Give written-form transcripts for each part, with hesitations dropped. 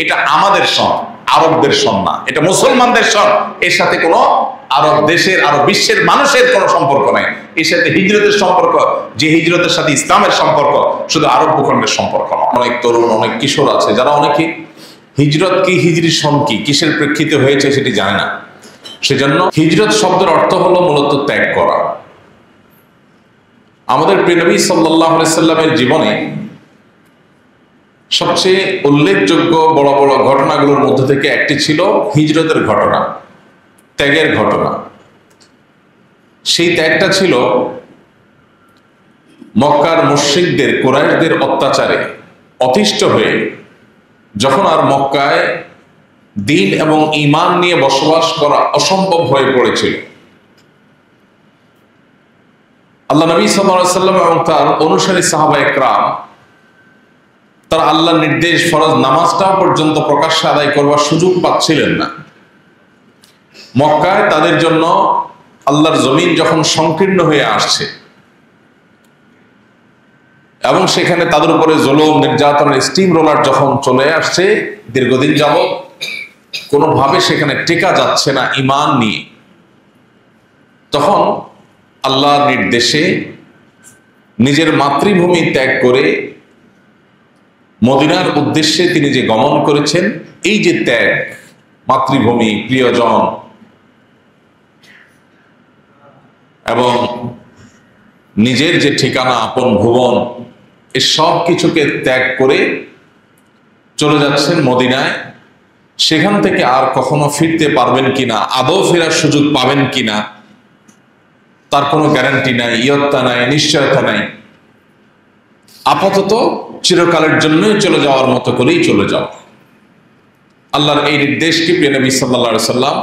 এটা আমাদের সন, আরবদের সন না, এটা মুসলমানদের সন। এর সাথে কোনো আরব দেশের, আরব বিশ্বের মানুষের কোনো সম্পর্ক নাই। এর সাথে হিজরতের সম্পর্ক, যে হিজরতের সাথে ইসলামের সম্পর্ক, শুধু আরব ভূখণ্ডের সম্পর্ক না। অনেক তরুণ, অনেক কিশোর আছে যারা অনেকে হিজরত কি, হিজরি সন কি, কিসের প্রেক্ষিতে হয়েছে সেটি জানে না। সেজন্য হিজরত শব্দের অর্থ হলো মূলত ত্যাগ করা। আমাদের প্রিয় নবী সাল্লাল্লাহু আলাইহি সাল্লামের জীবনে সবচেয়ে উল্লেখযোগ্য বড় বড় ঘটনাগুলোর মধ্যে থেকে একটি ছিল হিজরতের ঘটনা, ত্যাগের ঘটনা। সেই ত্যাগটা ছিল মক্কার মুশরিকদের, কুরাইশদের অত্যাচারে অতিষ্ঠ হয়ে যখন আর মক্কায় দ্বীন এবং ঈমান নিয়ে বসবাস করা অসম্ভব হয়ে পড়েছিল, আল্লাহ নবী সাল্লাল্লাহু আলাইহি সাল্লাম এবং তার অনুসারী সাহাবায়ে কেরাম তারা আল্লাহর নির্দেশ ফরজ নামাজটা পর্যন্ত প্রকাশ্যে আদায় করবার সুযোগ পাচ্ছিলেন না। মক্কায় তাদের জন্য আল্লাহর জমিন যখন সংকীর্ণ হয়ে আসছে এবং সেখানে তাদের উপরে জুলুম নির্যাতনের স্টিম রোলার যখন চলে আসছে দীর্ঘদিন যাবত, কোনোভাবে সেখানে টেকা যাচ্ছে না ঈমান নিয়ে, তখন আল্লাহর নির্দেশে নিজের মাতৃভূমি ত্যাগ করে মদিনার উদ্দেশ্যে তিনি যে গমন করেছেন, এই যে ত্যাগ, মাতৃভূমি, প্রিয়জন এবং নিজের যে ঠিকানা, আপন ভুবন, এই সব কিছুকে ত্যাগ করে চলে যাচ্ছেন মদিনায়। সেখান থেকে আর কখনো ফিরতে পারবেন কিনা, আদৌ ফেরার সুযোগ পাবেন কিনা, তার কোনো গ্যারান্টি নাই, ইয়ত্তা নাই, নিশ্চয়তা নাই। আপাতত চিরকালের জন্যই চলে যাওয়ার মতো করেই চলে যাও। আল্লাহর এই নির্দেশকে প্রিয় নবী সাল্লাল্লাহু আলাইহি সাল্লাম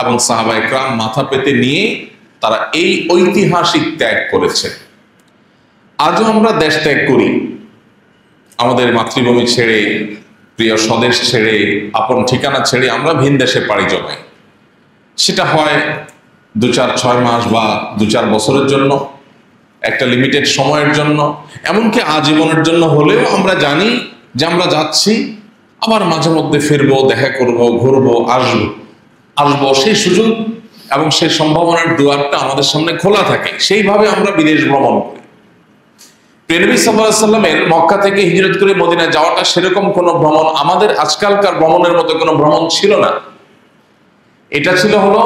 এবং সাহাবায়ে কেরাম মাথা পেতে নিয়ে তারা এই ঐতিহাসিক ত্যাগ করেছে। আজও আমরা দেশ ত্যাগ করি, আমাদের মাতৃভূমি ছেড়ে, প্রিয় স্বদেশ ছেড়ে, আপন ঠিকানা ছেড়ে আমরা ভিন দেশে পাড়ি জমাই। সেটা হয় 2-4-6 মাস বা 2-4 বছরের জন্য, একটা লিমিটেড সময়ের জন্য, এমনকি আজীবনের জন্য হলেও আমরা জানি যে আমরা যাচ্ছি, আবার মাঝে মধ্যে ফিরবো, দেখা করব, ঘুরবো, আসবো। সেই সুযোগ এবং সেই সম্ভাবনার দুয়ারটা আমাদের সামনে খোলা থাকে। সেইভাবে আমরা বিদেশ ভ্রমণ করি। প্রিয় নবী সাল্লাল্লাহু আলাইহি সাল্লামের মক্কা থেকে হিজরত করে মদিনায় যাওয়াটা সেরকম কোনো ভ্রমণ আমাদের আজকালকার ভ্রমণের মতো কোনো ভ্রমণ ছিল না। এটা ছিল হলো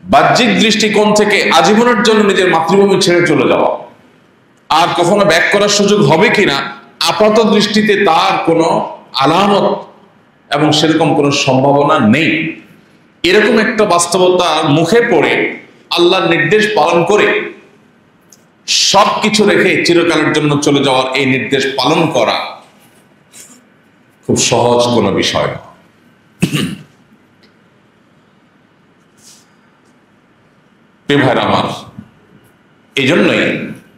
বাহ্যিক দৃষ্টিকোণ থেকে আজীবনের জন্য নিজের মাতৃভূমি ছেড়ে চলে যাওয়া। আর কখনো ব্যাক করার সুযোগ হবে কিনা আপাত দৃষ্টিতে তার কোনো আলামত এবং সেরকম কোনো সম্ভাবনা নেই। এরকম একটা বাস্তবতার মুখে পড়ে আল্লাহর নির্দেশ পালন করে সবকিছু রেখে চিরকালের জন্য চলে যাওয়ার এই নির্দেশ পালন করা খুব সহজ কোনো বিষয় না। ভাইরা আমার, এই জন্যই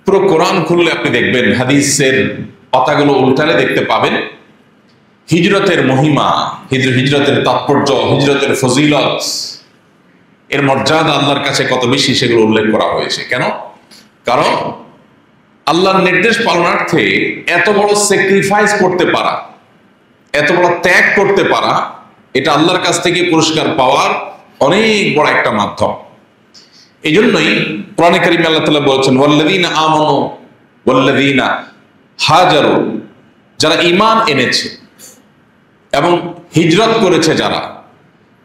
পুরো কোরআন খুললে আপনি দেখবেন, হাদিসের পাতাগুলো উল্টালে দেখতে পাবেন হিজরতের মহিমা, হিজরতের তাৎপর্য, হিজরতের ফজিলত, এর মর্যাদা আল্লাহর কাছে কত বেশি সেগুলো উল্লেখ করা হয়েছে। কেন? কারণ আল্লাহর নির্দেশ পালনার্থে এত বড় স্যাক্রিফাইস করতে পারা, এত বড় ত্যাগ করতে পারা, এটা আল্লাহর কাছ থেকে পুরস্কার পাওয়ার অনেক বড় একটা মাধ্যম। এই জন্যই কোরআনে কারিমে আল্লাহ তাআলা বলেছেন, ওয়াল্লাযীনা আমানু ওয়াল্লাযীনা হাজারু, যারা ঈমান এনেছে এবং হিজরত করেছে যারা,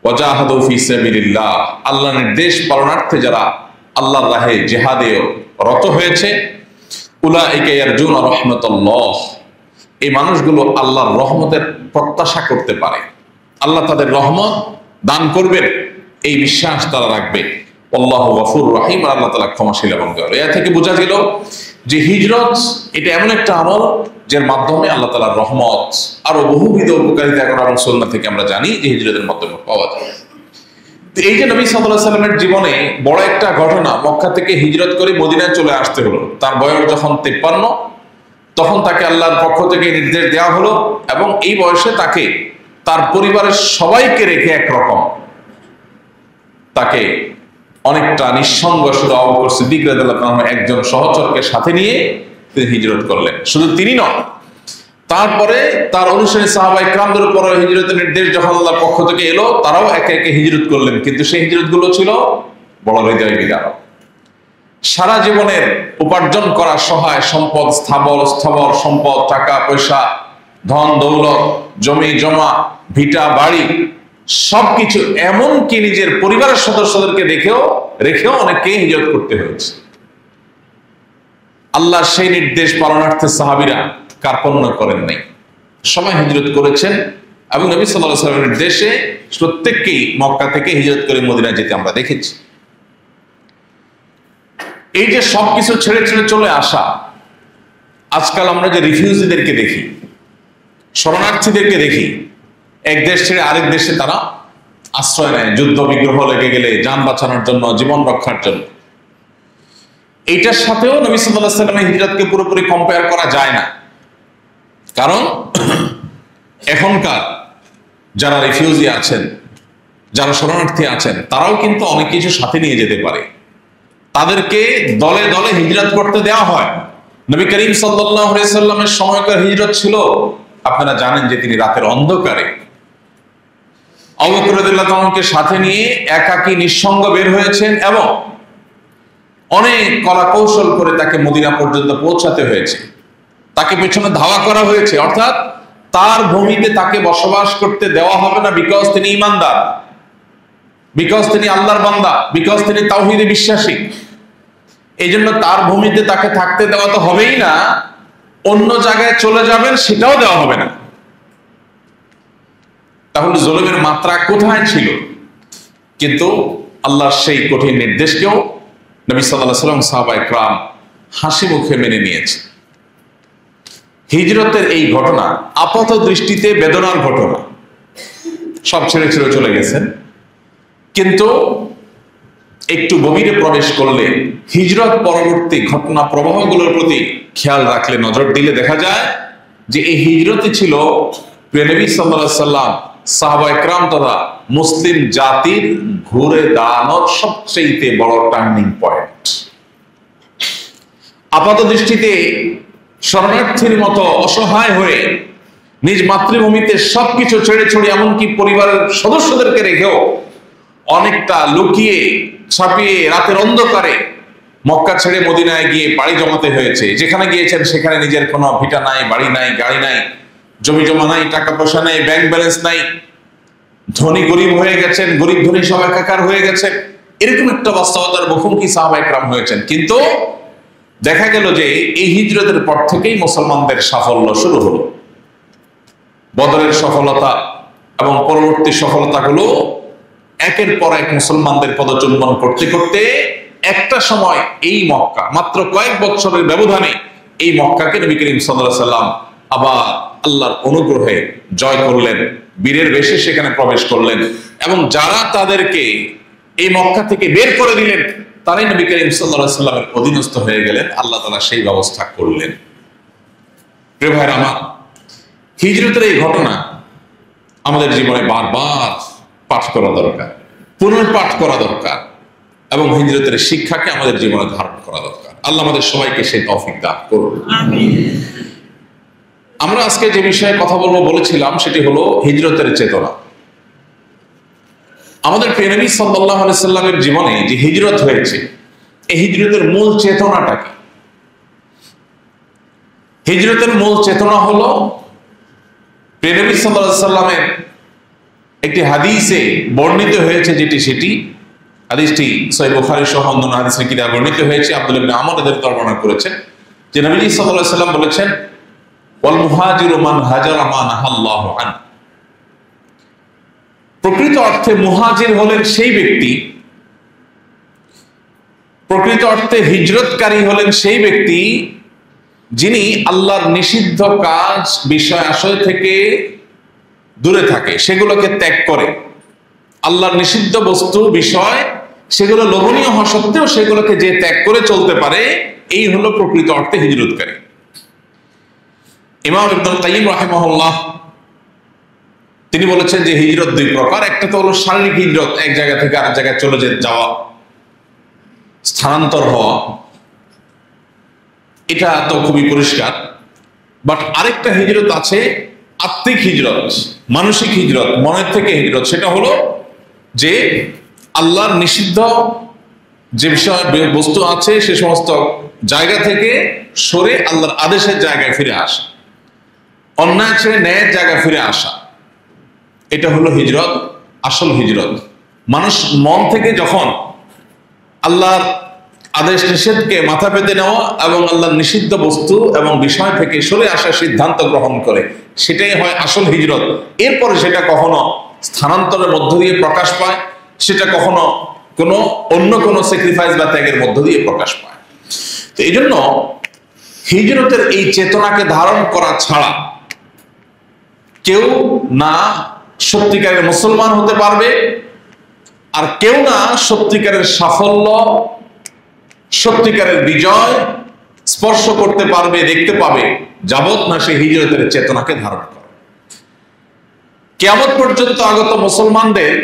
ওয়াজাহাদু ফি সাবিলিল্লাহ, আল্লাহর নির্দেশ পালনার্থে যারা আল্লাহর রাহে জিহাদে রত হয়েছে, উলাইকা ইয়ারজুনা রাহমাতাল্লাহ, এই মানুষগুলো আল্লাহর রহমতের প্রত্যাশা করতে পারে। আল্লাহ তাদের রহমত দান করবেন এই বিশ্বাস তারা রাখবে। আল্লাহু গফুর রহিম, আল্লাহ তাআলা ক্ষমাশীল এবং দয়ালু। এর থেকে বোঝা গেল যে হিজরত এটা এমন একটা আমল যার মাধ্যমে আল্লাহ তাআলার রহমত আরো বহুবিধ উপকারিতা এবং সুন্নাহ থেকে আমরা জানি যে হিজরতের মাধ্যমে পাওয়া যায়। এই যে নবী সাল্লাল্লাহু আলাইহি সাল্লামের জীবনে বড় একটা ঘটনা, মক্কা থেকে হিজরত করে মদিনায় চলে আসতে হলো। তার বয়স যখন 53, তখন তাকে আল্লাহর পক্ষ থেকে নির্দেশ দেওয়া হলো এবং এই বয়সে তাকে তার পরিবারের সবাইকে রেখে একরকম তাকে অনেকটা নিঃসঙ্গ শুধু আবু বকর সিদ্দিক রাদিয়াল্লাহু আনহু একজন সহচরকে সাথে নিয়ে তিনি হিজরত করলেন। শুধু তিনি নন, তারপরে তার অনুসারী সাহাবায়ে কেরামদের উপর হিজরতের নির্দেশ যখন আল্লাহর পক্ষ থেকে এলো, তারাও একে একে হিজরত করলেন, কিন্তু সেই হিজরত গুলো ছিল বড় হৃদয় বিদারক। সারা জীবনের উপার্জন করা সহায় সম্পদ, স্থাবর সম্পদ, টাকা পয়সা, ধন দৌলত, জমি জমা, ভিটা বাড়ি, সবকিছু, এমনকি নিজের পরিবারের সদস্যদেরকে রেখেও অনেককে হিজরত করতে হয়েছে। আল্লাহ সেই নির্দেশ পালনার্থে সাহাবীরা কার্পণ্য করেন নাই, সবাই হিজরত করেছেন এবং নবী সাল্লাল্লাহু আলাইহি ওয়াসাল্লামের নির্দেশে প্রত্যেককেই মক্কা থেকে হিজরত করে মদিনায় যেতে আমরা দেখেছি। এই যে সবকিছু ছেড়ে ছেড়ে চলে আসা, আজকাল আমরা যে রিফিউজিদেরকে দেখি, শরণার্থীদেরকে দেখি, এক দেশ ছেড়ে আরেক দেশে তারা আশ্রয় নেয় যুদ্ধ বিগ্রহ লেগে গেলে, যান বাঁচানোর জন্য, জীবন রক্ষার জন্য। এইটার সাথেও নবী সাল্লাল্লাহু আলাইহি ওয়াসাল্লামের হিজরতকে পুরোপুরি কম্পেয়ার করা যায় না, কারণ এখনকার যারা রিফিউজি আছেন, যারা শরণার্থী আছেন, তারাও কিন্তু অনেক কিছু সাথে নিয়ে যেতে পারে। তাদেরকে দলে দলে হিজরত করতে দেওয়া হয়। নবী করিম সাল্লাল্লাহু আলাইহি ওয়াসাল্লামের সময়কার হিজরত ছিল, আপনারা জানেন যে তিনি রাতের অন্ধকারে আবু বকর রাদিয়াল্লাহু তাআলাকে সাথে নিয়ে একাকী নিঃসঙ্গ বের হয়েছেন এবং অনেক কলা কৌশল করে তাকে মদিনা পর্যন্ত পৌঁছাতে হয়েছে। তাকে পেছনে ধাওয়া করা হয়েছে, অর্থাৎ তার ভূমিতে তাকে বসবাস করতে দেওয়া হবে না, বিকজ তিনি ঈমানদার, বিকজ তিনি আল্লাহর বান্দা, বিকজ তিনি তাওহীদে বিশ্বাসী। এই জন্য তার ভূমিতে তাকে থাকতে দেওয়া তো হবেই না, অন্য জায়গায় চলে যাবেন সেটাও দেওয়া হবে না। তাহলে জুলুমের মাত্রা কোথায় ছিল? কিন্তু আল্লাহর সেই কঠিন নির্দেশকেও নবী সাল্লাল্লাহু আলাইহি ওয়াসাল্লাম সাহাবায়ে কেরাম হাসি মুখে মেনে নিয়েছে। হিজরতের এই ঘটনা আপাত দৃষ্টিতে বেদনার ঘটনা, সব ছেড়ে ছেড়ে চলে গেছেন, কিন্তু একটু গভীরে প্রবেশ করলে, হিজরত পরবর্তী ঘটনা প্রবাহগুলোর প্রতি খেয়াল রাখলে, নজর দিলে দেখা যায় যে এই হিজরতই ছিল প্রিয় নবী সাল্লাল্লাহু আলাইহি ওয়াসাল্লাম, সাহাবায়ে কেরাম তথা মুসলিম জাতির ঘুরে দাঁড়ানোর সবচেয়ে বড় টার্নিং পয়েন্ট। আপাত দৃষ্টিতে শরণার্থীর মতো অসহায় হয়ে নিজ মাতৃভূমিতে সবকিছু ছেড়ে ছড়ে, এমনকি পরিবারের সদস্যদেরকে রেখেও অনেকটা লুকিয়ে ছাপিয়ে রাতের অন্ধকারে মক্কা ছেড়ে মদিনায় গিয়ে পাড়ি জমাতে হয়েছে। যেখানে গিয়েছেন সেখানে নিজের কোনো ভিটা নাই, বাড়ি নাই, গাড়ি নাই, জমি জমা নাই, টাকা পয়সা নাই, ব্যাংক ব্যালেন্স নাই, ধনী গরিব হয়ে গেছেন, গরিব ধনী সব একাকার হয়ে গেছে। এরকম একটা বাস্তবতার মুখোমুখি সাহাবায়ে কেরাম হয়েছেন। কিন্তু দেখা গেল যে এই হিজরতের পর থেকেই মুসলমানদের সাফল্য শুরু হলো। বদরের সফলতা এবং পরবর্তী সফলতাগুলো একের পর এক মুসলমানদের পদচুম্বন করতে করতে একটা সময় এই মক্কা, মাত্র কয়েক বছরের ব্যবধানে এই মক্কাকে নবী করিম সাল্লাল্লাহু আলাইহি ওয়াসাল্লাম আবার আল্লাহর অনুগ্রহে জয় করলেন, বীরের বেশে সেখানে প্রবেশ করলেন এবং যারা তাদেরকে এই মক্কা থেকে বের করে দিলেন, তারাই নবী করিম সাল্লাল্লাহু আলাইহি ওয়াসাল্লামের অধীনস্থ হয়ে গেলেন। আল্লাহ তাআলা সেই ব্যবস্থা করলেন। প্রিয় ভাইরা আমার, হিজরতের এই ঘটনা আমাদের জীবনে বারবার পাঠ করা দরকার, পুনর্পাঠ করা দরকার এবং হিজরতের শিক্ষাকে আমাদের জীবনে ধারণ করা দরকার। আল্লাহ আমাদের সবাইকে সেই তৌফিক দান করুন। আমরা আজকে যে বিষয়ে কথা বলবো বলেছিলাম সেটি হলো হিজরতের চেতনা। আমাদের প্রিয় নবী সাল্লাল্লাহু আলাইহি ওয়াসাল্লামের জীবনে যে হিজরত হয়েছে, এই হিজরতের মূল চেতনাটা কি? হিজরতের মূল চেতনা হলো প্রিয় নবী সাল্লাল্লাহু আলাইহি ওয়াসাল্লামের একটি হাদিসে বর্ণিত হয়েছে, সেটি হাদিসটি সহিহ বুখারী সহ অন্যান্য হাদিসের কিতাবে বর্ণিত হয়েছে। আব্দুল্লাহ ইবনে আমর রাদিয়াল্লাহু তাআলা বর্ণনা করেছেন যে নবী সাল্লাল্লাহু আলাইহি ওয়াসাল্লাম বলেছেন, ওয়াল মুহাজিরু মান হাজারা মা নাহাল্লাহু আন। প্রকৃত অর্থে মুহাজির হলেন সেই ব্যক্তি, প্রকৃত অর্থে হিজরতকারী হলেন সেই ব্যক্তি যিনি আল্লাহর নিষিদ্ধ কাজ, বিষয় আশয় থেকে দূরে থাকে, সেগুলোকে ত্যাগ করে। আল্লাহর নিষিদ্ধ বস্তু, বিষয়, সেগুলো লোভনীয় হওয়া সত্ত্বেও সেগুলোকে যে ত্যাগ করে চলতে পারে, এই হলো প্রকৃত অর্থে হিজরতকারী। ইমাম ইবনুল কাইয়্যিম রাহিমাহুল্লাহ তিনি বলেছেন যে হিজরত দুই প্রকার। একটা তো হলো শারীরিক হিজরত, এক জায়গা থেকে আরেক জায়গায় চলে যাওয়া, স্থানান্তর হওয়া, এটা তো খুবই পরিষ্কার। বাট আরেকটা হিজরত আছে, আত্মিক হিজরত, মানসিক হিজরত, মনের থেকে হিজরত। সেটা হলো যে আল্লাহর নিষিদ্ধ যে বিষয় বস্তু আছে সে সমস্ত জায়গা থেকে সরে আল্লাহর আদেশের জায়গায় ফিরে আসা, অন্যায় ছেড়ে ন্যায়ের জায়গায় ফিরে আসা, এটা হলো হিজরত, আসল হিজরত। মানুষ মন থেকে যখন আল্লাহর আদেশ নিষেধকে মাথা পেতে নেওয়া এবং আল্লাহর নিষিদ্ধ বস্তু এবং বিষয় থেকে সরে আসার সিদ্ধান্ত গ্রহণ করে, সেটাই হয় আসল হিজরত। এরপরে সেটা কখনো স্থানান্তরের মধ্য দিয়ে প্রকাশ পায়, সেটা কখনো কোনো অন্য কোনো স্যাক্রিফাইস বা ত্যাগের মধ্য দিয়ে প্রকাশ পায়। তো এই জন্য হিজরতের এই চেতনাকে ধারণ করা ছাড়া কেউ না সত্যিকারের মুসলমান হতে পারবে, আর কেউ না সত্যিকারের সাফল্য, সত্যিকারের বিজয় স্পর্শ করতে পারবে, দেখতে পাবে, যাবত না সে হিজরতের চেতনাকে ধারণ করে। কিয়ামত পর্যন্ত আগত মুসলমানদের,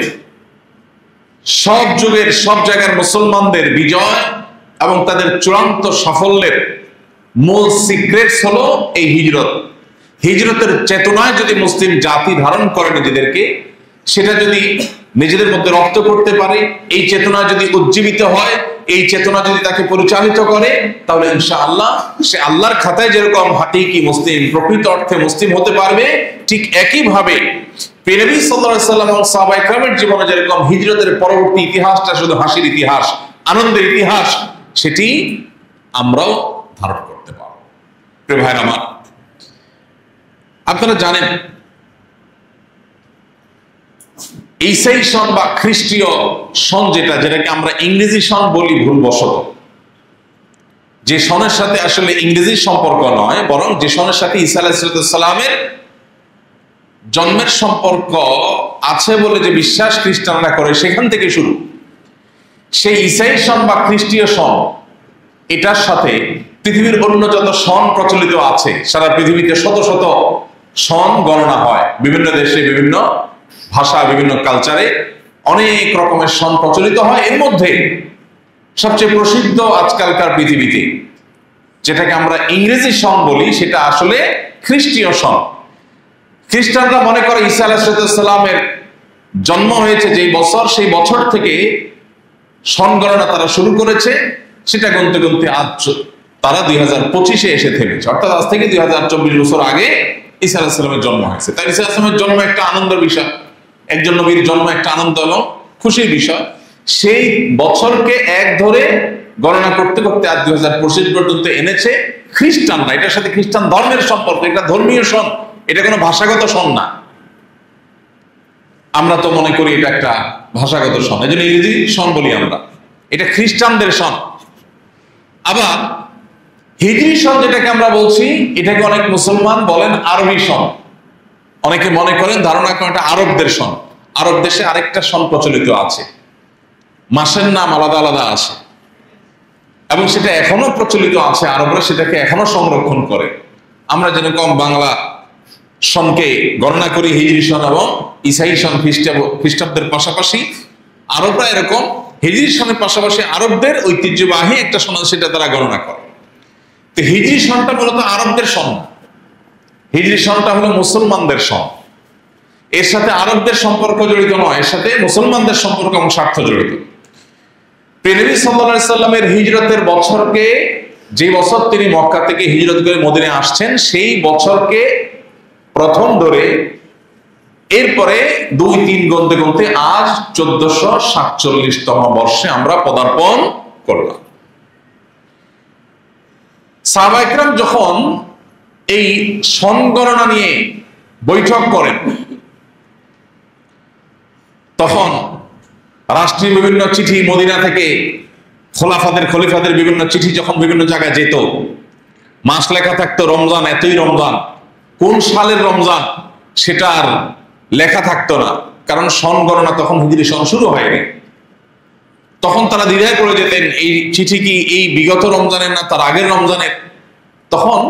সব যুগের সব জায়গার মুসলমানদের বিজয় এবং তাদের চূড়ান্ত সাফল্যের মূল সিক্রেটস হলো এই হিজরত। হিজরতের চেতনায় যদি মুসলিম জাতি ধারণ করে নিজেদেরকে, সেটা যদি নিজেদের মধ্যে রপ্ত করতে পারে, এই চেতনা যদি উজ্জীবিত হয়, এই চেতনা যদি তাকে পরিচালিত করে, তাহলে ইনশাআল্লাহ সে আল্লাহর খাতায় যেরকম হাকিকি মুসলিম, প্রকৃত অর্থে মুসলিম হতে পারবে, ঠিক একইভাবে নবী সাল্লাল্লাহু আলাইহি ওয়াসাল্লাম এবং সাহাবায়ে কেরামের জীবনে যেরকম হিজরতের পরবর্তী ইতিহাসটা শুধু হাসির ইতিহাস, আনন্দের ইতিহাস, সেটি আমরাও ধারণ করতে পারব। প্রিয় ভাইরা আমার, আপনারা জানেন ঈসাই সন বা খ্রিস্টীয় সন, যেটাকে আমরা ইংরেজি সন বলি ভুলবশত, যে সনের সাথে আসলে ইংরেজির সম্পর্ক নয়, বরং যে সনের সাথে ঈসা আলাইহিস সালামের জন্মের সম্পর্ক আছে বলে যে বিশ্বাস খ্রিস্টানরা করে, সেখান থেকে শুরু। সেই ঈসাই সন বা খ্রিস্টীয় সন, এটার সাথে পৃথিবীর অন্য যত সন প্রচলিত আছে, সারা পৃথিবীতে শত শত সন গণনা হয়, বিভিন্ন দেশে, বিভিন্ন ভাষা, বিভিন্ন কালচারে অনেক রকমের সন প্রচলিত হয়। এর মধ্যে সবচেয়ে প্রসিদ্ধ আজকালকার পৃথিবীতে যেটাকে আমরা ইংরেজি সন বলি, সেটা আসলে খ্রিস্টীয় সন। খ্রিস্টানরা মনে করে ঈসা আলাইহিস সালামের জন্ম হয়েছে যেই বছর, সেই বছর থেকে সন গণনা তারা শুরু করেছে। সেটা গুনতে গুনতে আজ তারা 2025-এ এসে থেমেছে, অর্থাৎ আজ থেকে 2024 বছর আগে ঈসা আলাইহিস সালামের জন্ম হয়েছে। তাই ঈসা আলাইহিস সালামের জন্ম একটা আনন্দের বিষয়, একজন নবীর জন্ম একটা আনন্দ এবং খুশির বিষয়। সেই বছরকে এক ধরে গণনা করতে করতে আজ 2025 পর্যন্ত এনেছে খ্রিস্টানরা। এটার সাথে খ্রিস্টান ধর্মের সম্পর্ক, এটা ধর্মীয় সন, এটা কোনো ভাষাগত সন না। আমরা তো মনে করি এটা একটা ভাষাগত সন, এই জন্য ইংরেজি সন বলি আমরা। এটা খ্রিস্টানদের সন। আবার হিজরি সন যেটাকে আমরা বলছি, এটাকে অনেক মুসলমান বলেন আরবি সন। অনেকে মনে করেন, ধারণা করেন এটা আরবদের সন। আরব দেশে আরেকটা সন প্রচলিত আছে, মাসের নাম আলাদা আলাদা আছে, এবং সেটা এখনো প্রচলিত আছে। আরবরা সেটাকে এখনো সংরক্ষণ করে। আমরা যেরকম বাংলা সনকে গণনা করি হিজরি সন এবং ঈসাই সন খ্রিস্টাব্দের পাশাপাশি, আরবরা এরকম হিজরি সনের পাশাপাশি আরবদের ঐতিহ্যবাহী একটা সন, সেটা তারা গণনা করে। তো হিজরি সনটা মূলত আরবদের সন, হিজরি সনটা হলো মুসলমানদের সন। এর সাথে আরবদের সম্পর্ক জড়িত নয়, এর সাথে মুসলমানদের সম্পর্ক এবং স্বার্থ জড়িত। নবী সাল্লাল্লাহু আলাইহি সাল্লামের হিজরতের বছরকে, যে বছর তিনি মক্কা থেকে হিজরত করে মদিনায় আসছেন, সেই বছরকে প্রথম ধরে এরপরে 2-3 গুনতে গুনতে আজ 1447তম বর্ষে আমরা পদার্পণ করলাম। সাহাবায়ে কেরাম যখন এই সন গণনা নিয়ে বৈঠক করেন, তখন রাষ্ট্রীয় বিভিন্ন চিঠি, মদিনা থেকে খলিফাদের বিভিন্ন চিঠি যখন বিভিন্ন জায়গায় যেত, মাস লেখা থাকতো রমজান, এতই রমজান, কোন সালের রমজান সেটা আর লেখা থাকতো না, কারণ সন গণনা তখন হিজরি সন শুরু হয়নি। তখন তারা দ্বিধায় পড়ে যেতেন, এই চিঠি কি এই বিগত রমজানের না তার আগের রমজানের। তখন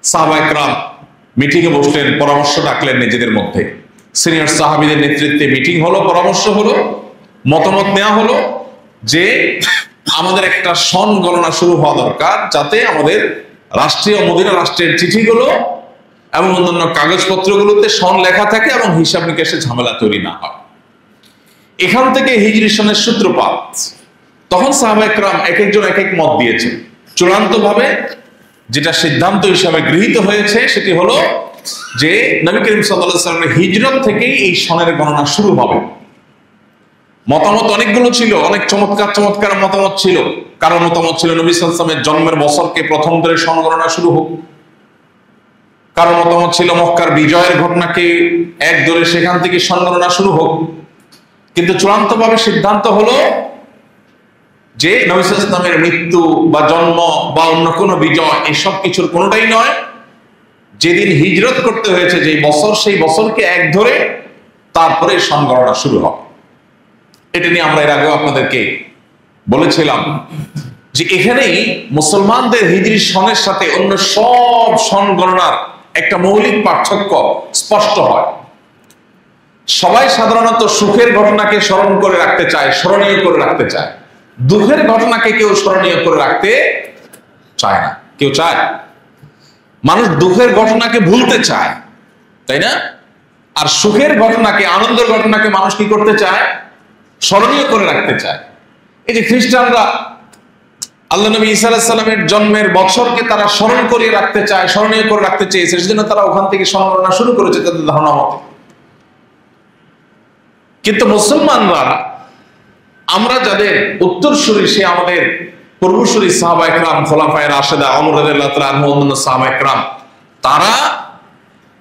সাহাবায়ে কেরাম মিটিংয়ে বসলেন, পরামর্শ ডাকলেন নিজেদের মধ্যে। সিনিয়র সাহাবীদের নেতৃত্বে মিটিং হলো, পরামর্শ হলো, মতামত নেওয়া হলো যে আমাদের একটা সন গণনা শুরু হওয়া দরকার, যাতে আমাদের রাষ্ট্রীয় মদিনা রাষ্ট্রের চিঠিগুলো এবং অন্যান্য কাগজপত্রগুলোতে সন লেখা থাকে এবং হিসাব নিকাশে ঝামেলা তৈরি না হয়। এখান থেকে হিজরি সনের সূত্রপাত। তখন সাহাবায়ে কেরাম এক একজন এক এক মত দিয়েছে। চূড়ান্তভাবে যেটা সিদ্ধান্ত হিসাবে গৃহীত হয়েছে সেটি হলো যে নবী করিম সাল্লাল্লাহু আলাইহি ওয়াসাল্লামের হিজরত থেকেই এই সনের গণনা শুরু হবে। মতামত অনেকগুলো ছিল, অনেক চমৎকার চমৎকার মতামত ছিল। কারো মতামত ছিল নবী সাল্লাল্লাহু আলাইহি ওয়াসাল্লামের জন্মের বছরকে প্রথম ধরে সন গণনা শুরু হোক। কারো মতামত ছিল মক্কার বিজয়ের ঘটনাকে এক ধরে সেখান থেকে সন গণনা শুরু হোক। কিন্তু চূড়ান্তভাবে সিদ্ধান্ত হলো যে নবী সাল্লাল্লাহু আলাইহি ওয়াসাল্লামের মৃত্যু বা জন্ম বা অন্য কোনো বিজয় এসব কিছুর কোনোটাই নয়। যেদিন হিজরত করতে হয়েছে যেই বছর, সেই বছরকে এক ধরে তারপরে সন গণনা শুরু হবে। এটা নিয়ে আমরা এর আগেও আপনাদেরকে বলেছিলাম যে এখানেই মুসলমানদের হিজরি সনের সাথে অন্য সব সন গণনার একটা মৌলিক পার্থক্য স্পষ্ট হয়। সবাই সাধারণত সুখের ঘটনাকে স্মরণ করে রাখতে চায়, স্মরণীয় করে রাখতে চায়। দুঃখের ঘটনাকে কেউ স্মরণীয় করে রাখতে চায় না। কেউ চায়? মানুষ দুঃখের ঘটনাকে ভুলতে চায়, তাই না? আর সুখের ঘটনাকে, আনন্দের ঘটনাকে মানুষ কি করতে চায়? স্মরণীয় করে রাখতে চায়। এই যে খ্রিস্টানরা আল্লাহ নবী ঈসা আলাইহিস সালামের জন্মের বছরকে তারা স্মরণ করিয়ে রাখতে চায়, স্মরণীয় করে রাখতে চেয়েছে, সেজন্য তারা ওখান থেকে সনগণনা শুরু করেছে তাদের ধারণা মতে। কিন্তু মুসলমানরা, আমরা যাদের উত্তরসূরি, সে আমাদের পূর্বসূরি সাহাবায়ে কেরাম, খোলাফায়ে রাশেদা, ওমর রাদিয়াল্লাহু তাআলা আনহু, অন্যান্য সাহাবায়ে কেরাম, তারা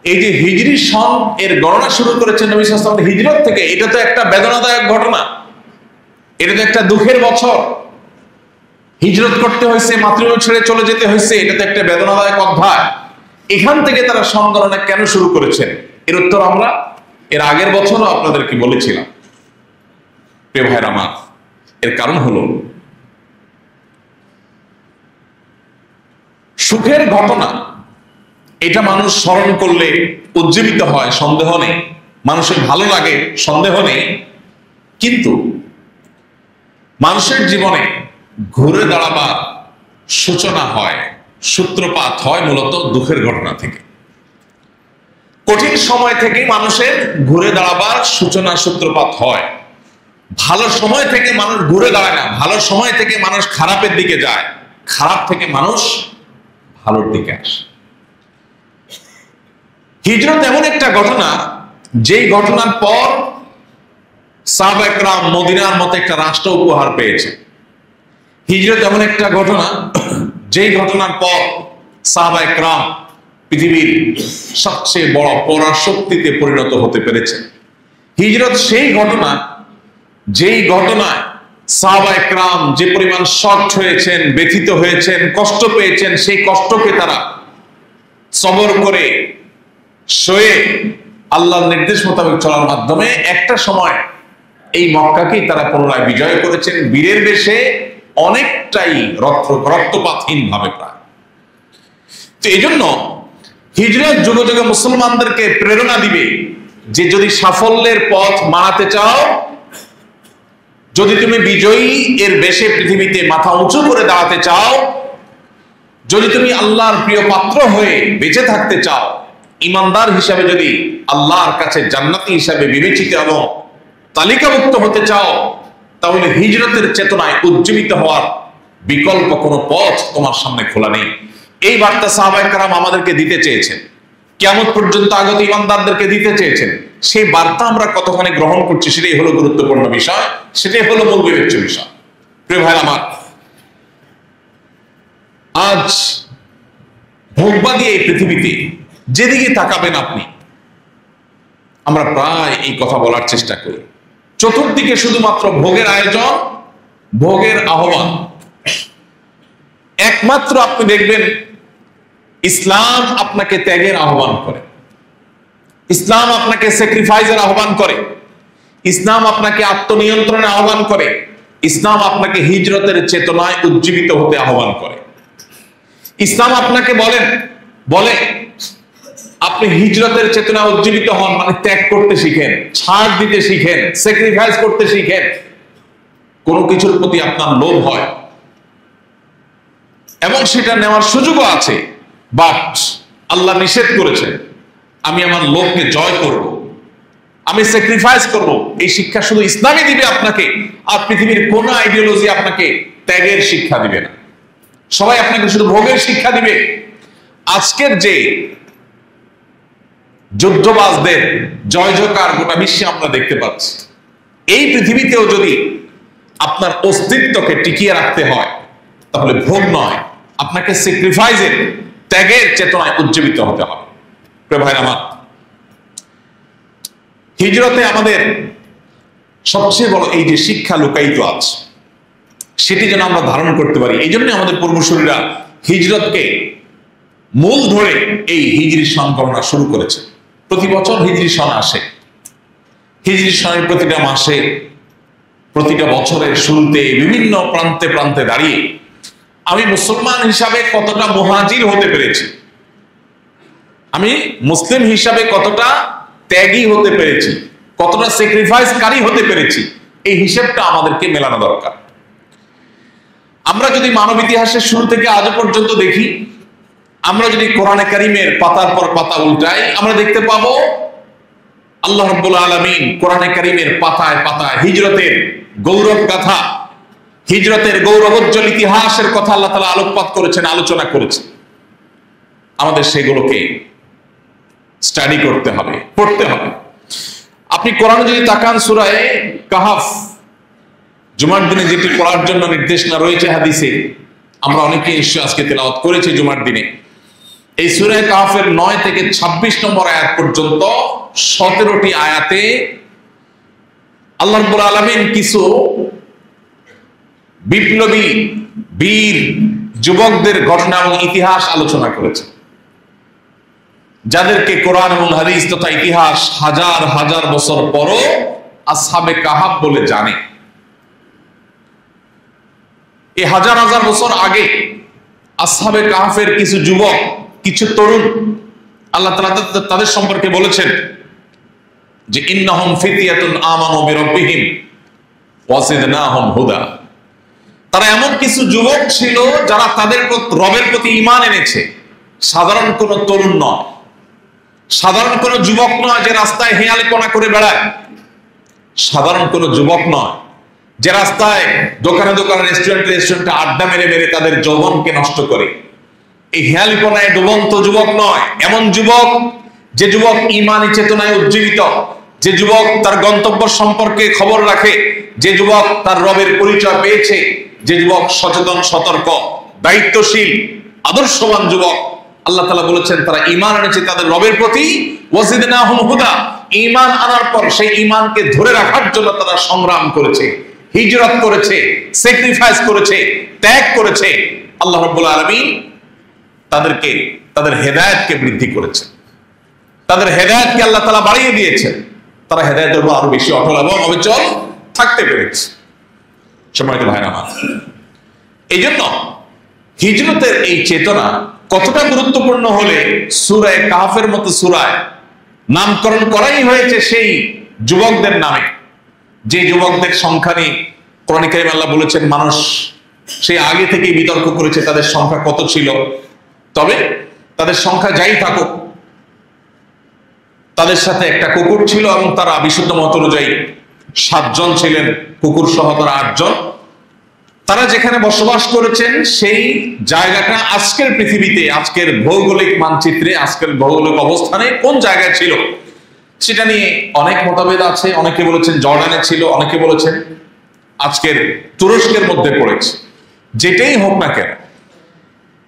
এই যে হিজরি সন এর গণনা শুরু করেছেন নবী সাল্লাল্লাহু আলাইহি ওয়াসাল্লামের হিজরত থেকে। এটা তো একটা বেদনাদায়ক ঘটনা, এটা তো একটা দুঃখের বছর। হিজরত করতে হয়েছে, মাতৃভূমি ছেড়ে চলে যেতে হয়েছে, এটা তো একটা বেদনাদায়ক অধ্যায়। এখান থেকে তারা সন গণনা কেন শুরু করেছেন, এর উত্তর আমরা এর আগের বছরও আপনাদেরকে বলেছিলাম। প্রিয় ভাইরা আমার, এর কারণ হলো সুখের ঘটনা, এটা মানুষ স্মরণ করলে উজ্জীবিত হয়, সন্দেহ নেই। মানুষের ভালো লাগে, সন্দেহ নেই। কিন্তু মানুষের জীবনে ঘুরে দাঁড়াবার সূচনা হয়, সূত্রপাত হয় মূলত দুঃখের ঘটনা থেকে। কঠিন সময় থেকে মানুষের ঘুরে দাঁড়াবার সূচনা, সূত্রপাত হয়। ভালো সময় থেকে মানুষ ঘুরে দাঁড়ায় না। ভালো সময় থেকে মানুষ খারাপের দিকে যায়, খারাপ থেকে মানুষ ভালোর দিকে আসে। হিজরত এমন একটা ঘটনা, যেই ঘটনার পর সাহাবায়ে কেরাম মদিনার মতো একটা রাষ্ট্র উপহার পেয়েছে। হিজরত এমন একটা ঘটনা, যেই ঘটনার পর সাহাবায়ে কেরাম পৃথিবীর সবচেয়ে বড় পরাশক্তিতে পরিণত হতে পেরেছে। হিজরত সেই ঘটনা, যেই ঘটনায় সাহাবায়ে কেরাম যে পরিমাণ শক্ট হয়েছেন, ব্যথিত হয়েছেন, কষ্ট পেয়েছেন, সেই কষ্টকে তারা সবর করে সয়ে আল্লাহর নির্দেশ মোতাবেক চলার মাধ্যমে একটা সময় এই মক্কাকেই তারা পুনরায় বিজয় করেছেন, বীরের বেশে, অনেকটাই রক্তপাতহীন ভাবে প্রায়। তো এই জন্য হিজরত যুগে যুগে মুসলমানদেরকে প্রেরণা দিবে যে যদি সাফল্যের পথ মানাতে চাও, যদি তুমি বিজয়ী এর বেশে পৃথিবীতে মাথা উঁচু করে দাঁড়াতে চাও, যদি তুমি আল্লাহর প্রিয় পাত্র হয়ে বেঁচে থাকতে চাও, ইমানদার হিসাবে যদি আল্লাহর কাছে জান্নাতি হিসাবে বিবেচিত এবং তালিকাভুক্ত হতে চাও, তাহলে হিজরতের চেতনায় উজ্জীবিত হওয়ার বিকল্প কোনো পথ তোমার সামনে খোলা নেই। এই বার্তা সাহাবায়ে কেরাম আমাদেরকে দিতে চেয়েছেন, কিয়ামত পর্যন্ত আগত ইমানদারদেরকে দিতে চেয়েছেন। সেই বার্তা আমরা কতখানি গ্রহণ করছি, সেটাই হলো গুরুত্বপূর্ণ বিষয়, সেটাই হলো মূল বিবেচ্য বিষয়। প্রিয় ভাই আমার, আজ ভোগবাদী এই পৃথিবীতে যেদিকে তাকাবেন আপনি, আমরা প্রায় এই কথা বলার চেষ্টা করি। চতুর্দিকে শুধুমাত্র ভোগের আয়োজন, ভোগের আহ্বান। একমাত্র আপনি দেখবেন ইসলাম আপনাকে ত্যাগের আহ্বান করে, ইসলাম আপনাকে স্যাক্রিফাইসের আহ্বান করে, ইসলাম আপনাকে আত্মনিয়ন্ত্রণের আহ্বান করে, ইসলাম আপনাকে হিজরতের চেতনায় উজ্জীবিত হতে আহ্বান করে। ইসলাম আপনাকে বলে আপনি হিজরতের চেতনায় উজ্জীবিত হন, মানে ত্যাগ করতে শিখেন, ছাড় দিতে শিখেন, স্যাক্রিফাইস করতে শিখেন। কোনো কিছুর প্রতি আপনার লোভ হয়, এবং সেটা নেওয়ার সুযোগও আছে, বাট আল্লাহ নিষেধ করেছেন আমি আমার লোককে জয় করব, আমি স্যাক্রিফাইস করব। এই শিক্ষা শুধু ইসলামই দিবে আপনাকে, আর পৃথিবীর কোন আইডিওলজি আপনাকে ত্যাগের শিক্ষা দিবে না। সবাই আপনাকে শুধু ভোগের শিক্ষা দিবে। আজকের যে যুদ্ধবাজদের জয় জয়কার গোটা বিশ্বে আমরা দেখতে পাচ্ছি, এই পৃথিবীতেও যদি আপনার অস্তিত্বকে টিকিয়ে রাখতে হয় তাহলে ভোগ নয়, আপনাকে স্যাক্রিফাইসের ত্যাগের চেতনায় উজ্জীবিত হতে হবে। প্রিয় ভাইরা আমার, হিজরতে আমাদের সবচেয়ে বড় এই যে শিক্ষা লুকায়িত আছে, সেটি যেন আমরা ধারণ করতে পারি। এই জন্য আমাদের পূর্বসূরীরা হিজরতকে মূল ধরে এই হিজরি সন গণনা শুরু করেছে। প্রতি বছর হিজরি সন আসে, হিজরি সনের প্রতিটা মাসে, প্রতিটা বছরের শুরুতে বিভিন্ন প্রান্তে প্রান্তে দাঁড়িয়ে আমি মুসলমান হিসাবে কতটা মুহাজির হতে পেরেছি, আমি মুসলিম হিসাবে কতটা ত্যাগী হতে পেরেছি, কতটা স্যাক্রিফাইসকারী হতে পেরেছি, এই হিসেবটা আমাদেরকে মেলানো দরকার। আমরা যদি মানব ইতিহাসের শুরু থেকে আজ পর্যন্ত দেখি, আমরা যদি কোরআনে কারীমের পাতার পর পাতা উল্টাই, আমরা দেখতে পাবো আল্লাহ রাব্বুল আলামিন কোরআনে কারীমের পাতায় পাতায় হিজরতের গৌরব গাথা, হিজরতের গৌরবোজ্জ্বল ইতিহাসের কথা আল্লাহ তাআলা আলোকপাত করেছেন, আলোচনা করেছেন। আমাদের সেগুলোকে স্টাডি করতে হবে, পড়তে হবে। আপনি কোরআনে যদি তাকান, সূরা কাহফ জুমার দিনে যেটি পড়ার জন্য নির্দেশনা রয়েছে হাদিসে, আমরা অনেকে নিশ্চয় আজকে তেলাওয়াত করেছি জুমার দিনে। এই সূরা কাহফের 9 থেকে 26 নম্বর আয়াত পর্যন্ত 17টি আয়াতে আল্লাহ রাব্বুল আলামিন কিছু বিপ্লবী বীর যুবকদের ঘটনা এবং ইতিহাস আলোচনা করেছে, যাদেরকে কোরআন এবং হাদিস তথা ইতিহাস হাজার হাজার বছর পরও আসহাবে কাহাফ বলে জানে। এই হাজার হাজার বছর আগে আসহাবে কাহাফের কিছু যুবক, কিছু তরুণ, আল্লাহ তাআলা তাদের সম্পর্কে বলেছেন যে ইন্নাহুম ফিতয়াতুন আমানু বিরাব্বিহিম ওয়া জিদনাহুম হুদা। তারা এমন কিছু যুবক ছিল যারা তাদের রবের প্রতি ঈমান এনেছে। সাধারণ কোন তরুণ নয়, সাধারণ কোন যুবক নয় যে রাস্তায় হেয়ালিপনা করে বেড়ায়, সাধারণ কোন যুবক নয় যে রাস্তায় দোকানে দোকানে রেস্টুরেন্টে আড্ডা মেরে মেরে তাদের যৌবনকে নষ্ট করে। এই হেয়ালিপনায় ডুবন্ত যুবক নয়, এমন যুবক যে যুবক ঈমানী চেতনায় উজ্জীবিত, যে যুবক তার গন্তব্য সম্পর্কে খবর রাখে, যে যুবক তার রবের পরিচয় পেয়েছে, যে যুবক সচেতন, সতর্ক, দায়িত্বশীল, আদর্শবান যুবক। আল্লাহ তাআলা বলেছেন তারা ঈমান এনেছে তাদের রবের প্রতি, ওয়াজিদনাহুম হুদা। ঈমান আনার পর সেই ঈমানকে ধরে রাখার জন্য তারা সংগ্রাম করেছে, হিজরত করেছে, স্যাক্রিফাইস করেছে, ত্যাগ করেছে। আল্লাহ রাব্বুল আলামিন তাদেরকে, তাদের হেদায়েতকে বৃদ্ধি করেছে, তাদের হেদায়েতকে আল্লাহ তাআলা বাড়িয়ে দিয়েছেন। তারা হেদায়েতের উপর আরো বেশি অটল এবং অবিচল থাকতে পেরেছে। সম্মানিত ভাইরা আমার, এই জন্য হিজরতের এই চেতনা কতটা গুরুত্বপূর্ণ হলে সূরা কাহফের মতো সূরায় নামকরণ করাই হয়েছে সেই যুবকদের নামে, যে যুবকদের সংখ্যা নিয়ে কোরআনে কারীমে আল্লাহ বলেছেন মানুষ সেই আগে থেকেই বিতর্ক করেছে তাদের সংখ্যা কত ছিল। তবে তাদের সংখ্যা যাই থাকুক, তাদের সাথে একটা কুকুর ছিল এবং তারা বিশুদ্ধ মত অনুযায়ী 7 জন ছিলেন, কুকুর সহ তারা 8 জন। তারা যেখানে বসবাস করেছেন সেই জায়গাটা আজকের পৃথিবীতে, আজকের ভৌগোলিক মানচিত্রে, আজকের ভৌগোলিক অবস্থানে কোন জায়গায় ছিল সেটা নিয়ে অনেক মতভেদ আছে। অনেকে বলেছেন জর্ডানে ছিল, অনেকে বলেছেন আজকের তুরস্কের মধ্যে পড়েছে। যেটাই হোক না কেন,